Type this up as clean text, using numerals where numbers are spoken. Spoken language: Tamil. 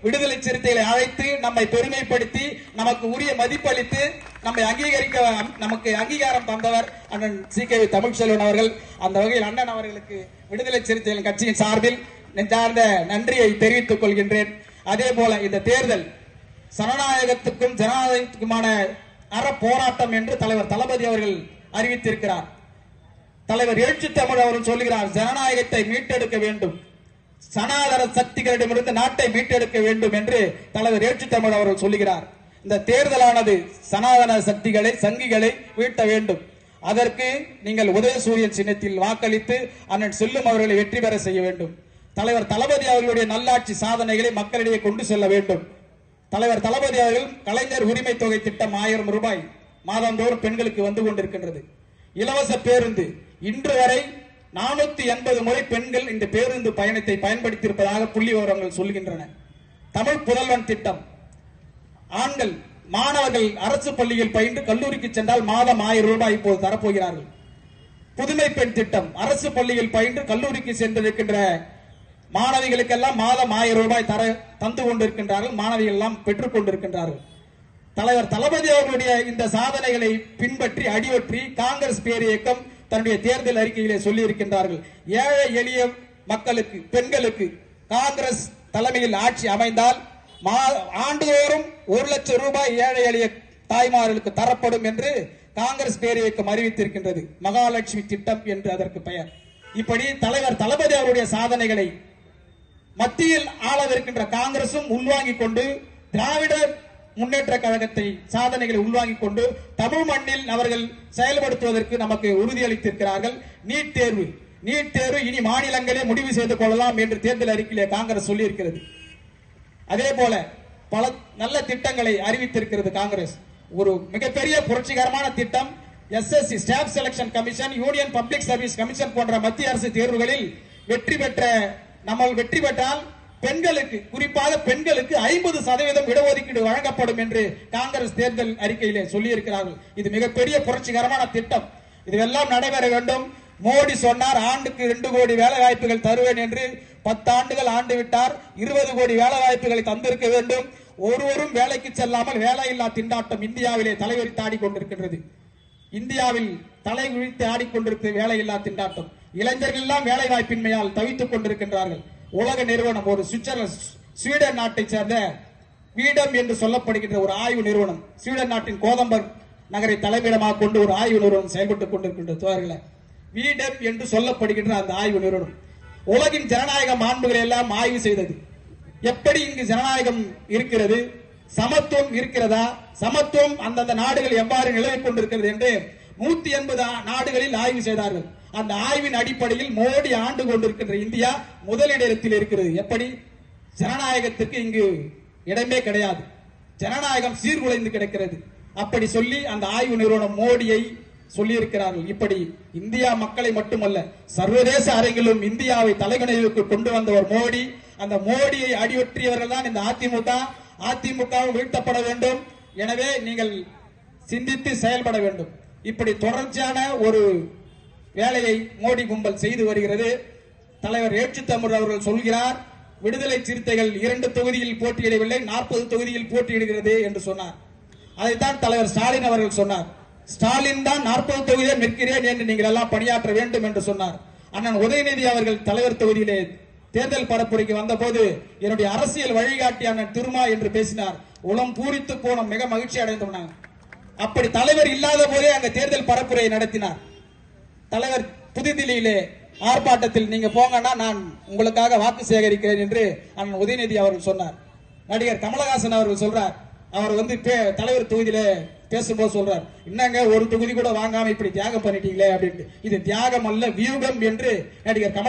விடுதலை சிறுத்தைகளை அழைத்து நம்மை பெருமைப்படுத்தி நமக்கு உரிய மதிப்பளித்து நம்மை நமக்கு அங்கீகாரம் தந்தவர் அண்ணன் சி.கே. தமிழ்ச்செல்வன் அவர்கள். அந்த வகையில் அண்ணன் அவர்களுக்கு விடுதலை சிறுத்தைகள் கட்சியின் சார்பில் நெஞ்சார்ந்த நன்றியை தெரிவித்துக் கொள்கின்றேன். அதே போல இந்த தேர்தல் சனநாயகத்துக்கும் ஜனநாயகத்துக்குமான அற போராட்டம் என்று தலைவர் தளபதி அவர்கள் அறிவித்திருக்கிறார். தலைவர் எழுச்சி தமிழ் அவர்கள் சொல்லுகிறார், ஜனநாயகத்தை மீட்டெடுக்க வேண்டும், சனாதன சக்திகளிடமிருந்து நாட்டை மீட்டெடுக்க வேண்டும் என்று தலைவர் எழுச்சி தமிழ் அவர்கள் சொல்லுகிறார். இந்த தேர்தலானது சனாதன சக்திகளை சங்கிகளை வீழ்த்த வேண்டும். அதற்கு நீங்கள் உதயசூரியன் சின்னத்தில் வாக்களித்து அண்ணன் செல்லும் அவர்களை வெற்றி பெற செய்ய வேண்டும். தலைவர் தளபதி அவர்களுடைய நல்லாட்சி சாதனைகளை மக்களிடையே கொண்டு செல்ல வேண்டும். தலைவர் தளபதி அவர்கள் கலைஞர் உரிமை தொகை திட்டம் 1000 ரூபாய் மாதந்தோறும் பெண்களுக்கு வந்து கொண்டிருக்கின்றது. இலவச பேருந்து இன்று வரை 480 முறை பெண்கள் இந்த பேருந்து பயணத்தை பயன்படுத்தியிருப்பதாக புள்ளி விவரங்கள் சொல்கின்றன. தமிழ் புதல்வன் திட்டம், ஆண்கள் மாணவர்கள் அரசு பள்ளியில் பயின்று கல்லூரிக்கு சென்றால் மாதம் 1000 ரூபாய் இப்போது தரப்போகிறார்கள். புதுமை பெண் திட்டம், அரசு பள்ளியில் பயின்று கல்லூரிக்கு சென்றிருக்கின்ற மாணவிகளுக்கெல்லாம் மாதம் 1000 ரூபாய் தந்து கொண்டிருக்கின்றார்கள். மாணவிகள் எல்லாம் பெற்றுக் கொண்டிருக்கின்றார்கள். தலைவர் தளபதி அவர்களுடைய இந்த சாதனைகளை பின்பற்றி அடியொற்றி காங்கிரஸ் பேர் இயக்கம் தன்னுடைய தேர்தல் அறிக்கையிலே சொல்லி இருக்கின்றார்கள். ஏழை எளிய மக்களுக்கு, பெண்களுக்கு காங்கிரஸ் தலைமையில் ஆட்சி அமைந்தால் ஆண்டுதோறும் 1 லட்சம் ரூபாய் ஏழை எளிய தாய்மார்களுக்கு தரப்படும் என்று காங்கிரஸ் பேர் இயக்கம் அறிவித்திருக்கின்றது. மகாலட்சுமி திட்டம் என்று அதற்கு பெயர். இப்படி தலைவர் தளபதி அவருடைய சாதனைகளை மத்தியில் ஆளவிருக்கின்ற காங்கிரசும் உள்வாங்கிக் கொண்டு, திராவிட முன்னேற்ற கழகத்தை சாதனைகளை உள்வாங்கிக் கொண்டு தமிழ் மண்ணில் அவர்கள் செயல்படுத்துவதற்கு நமக்கு உறுதியளித்திருக்கிறார்கள். நீட் தேர்வு இனி மாநிலங்களே முடிவு செய்து கொள்ளலாம் என்று தேர்தல் அறிக்கையிலே காங்கிரஸ் சொல்லி இருக்கிறது. அதே போல பல நல்ல திட்டங்களை அறிவித்திருக்கிறது காங்கிரஸ். ஒரு மிகப்பெரிய புரட்சிகரமான திட்டம் SSC staff selection commission, union public service commission போன்ற மத்திய அரசு தேர்வுகளில் வெற்றி பெற்றால் பெண்களுக்கு, குறிப்பாக பெண்களுக்கு 50% இடஒதுக்கீடு வழங்கப்படும் என்று காங்கிரஸ் தேர்தல் அறிக்கையிலே சொல்லி இருக்கிறார்கள். இது மிகப்பெரிய புரட்சிகரமான திட்டம். இதெல்லாம் நடைபெற வேண்டும். மோடி சொன்னார் ஆண்டுக்கு 2 கோடி வேலை வாய்ப்புகள் தருவேன் என்று. 10 ஆண்டுகள் ஆண்டு விட்டார். 20 கோடி வேலை வாய்ப்புகளை தந்திருக்க வேண்டும். ஒருவரும் வேலைக்கு செல்லாமல் வேலையில்லா திண்டாட்டம் இந்தியாவிலே தலைவரித்து ஆடிக்கொண்டிருக்கின்றது. இந்தியாவில் தலை விழித்து ஆடிக்கொண்டிருக்கிற வேலையில்லா திண்டாட்டம். இளைஞர்கள் எல்லாம் வேலை வாய்ப்பின்மையால் தவித்துக் கொண்டிருக்கின்றார்கள். உலக நிறுவனம், ஒரு ஸ்வீடன் நாட்டை சேர்ந்த வீடம் என்று சொல்லப்படுகின்ற ஒரு ஆய்வு நிறுவனம், ஸ்வீடன் நாட்டின் கோதம்பர்க் நகரை தலைமையிடமாக கொண்டு ஒரு ஆய்வு நிறுவனம் செயல்பட்டுக் கொண்டிருக்கின்ற தோழர்களே, வீடம் என்று சொல்லப்படுகின்ற அந்த ஆய்வு நிறுவனம் உலகின் ஜனநாயக மாண்புகளை எல்லாம் ஆய்வு செய்தது. எப்படி இங்கு ஜனநாயகம் இருக்கிறது, சமத்துவம் இருக்கிறதா, சமத்துவம் அந்தந்த நாடுகள் எவ்வாறு நிலவிக் கொண்டிருக்கிறது என்று 180 நாடுகளில் ஆய்வு செய்தார்கள். அந்த ஆய்வின் அடிப்படையில் மோடி ஆண்டு கொண்டிருக்கின்ற இந்தியா முதலிடத்தில் இருக்கிறது. எப்படி? ஜனநாயகத்துக்கு இங்கு இடமே கிடையாது, ஜனநாயகம் சீர்குலைந்து கிடக்கிறது. அப்படி சொல்லி அந்த ஆய்வு நிறுவனம் மோடியை சொல்லி இருக்கிறார்கள். இப்படி இந்தியா மக்களை மட்டுமல்ல, சர்வதேச அரங்கிலும் இந்தியாவை தலைவனுக்கு கொண்டு வந்தவர் மோடி. அந்த மோடியை அடியொற்றியவர்கள் தான் இந்த அதிமுகவும் வீழ்த்தப்பட வேண்டும். எனவே நீங்கள் சிந்தித்து செயல்பட வேண்டும். இப்படி தொடர்ச்சியான ஒரு வேலையை மோடி கும்பல் செய்து வருகிறது. தலைவர் எழுச்சி தமிழ் அவர்கள் சொல்கிறார், விடுதலை சிறுத்தைகள் 2 தொகுதியில் போட்டியிடவில்லை, 40 தொகுதியில் போட்டியிடுகிறது என்று சொன்னார். அதைத்தான் தலைவர் ஸ்டாலின் அவர்கள் சொன்னார். ஸ்டாலின் தான் 40 தொகுதியில் நிற்கிறேன் என்று நீங்கள் எல்லாம் பணியாற்ற வேண்டும் என்று சொன்னார். அண்ணன் உதயநிதி அவர்கள் தலைவர் தொகுதியிலே தேர்தல் பரப்புரைக்கு வந்த போது என்னுடைய அரசியல் வழிகாட்டி அண்ணன் திருமா என்று பேசினார். உளம் பூரித்து போனோம், மிக மகிழ்ச்சி அடைந்தோம். அப்படி தலைவர் இல்லாத போதே அங்க தேர்தல் பரப்புரையை நடத்தினார். தலைவர் புதுதில்லியிலே ஆர்ப்பாட்டத்தில் நீங்க போங்கன்னா நான் உங்களுக்காக வாக்கு சேகரிக்கிறேன் என்று அண்ணன் உதயநிதி அவர்கள் சொன்னார். நடிகர் கமலஹாசன் அவர்கள் சொல்றார், அவர் தலைவர் தொகுதியில பேசும்போது சொல்றார், என்னங்க ஒரு தொகுதி கூட வாங்காம இப்படி தியாகம் பண்ணிட்டீங்களே அப்படின்ட்டு. இது தியாகம் அல்ல, வியூகம் என்று நடிகர் கமல்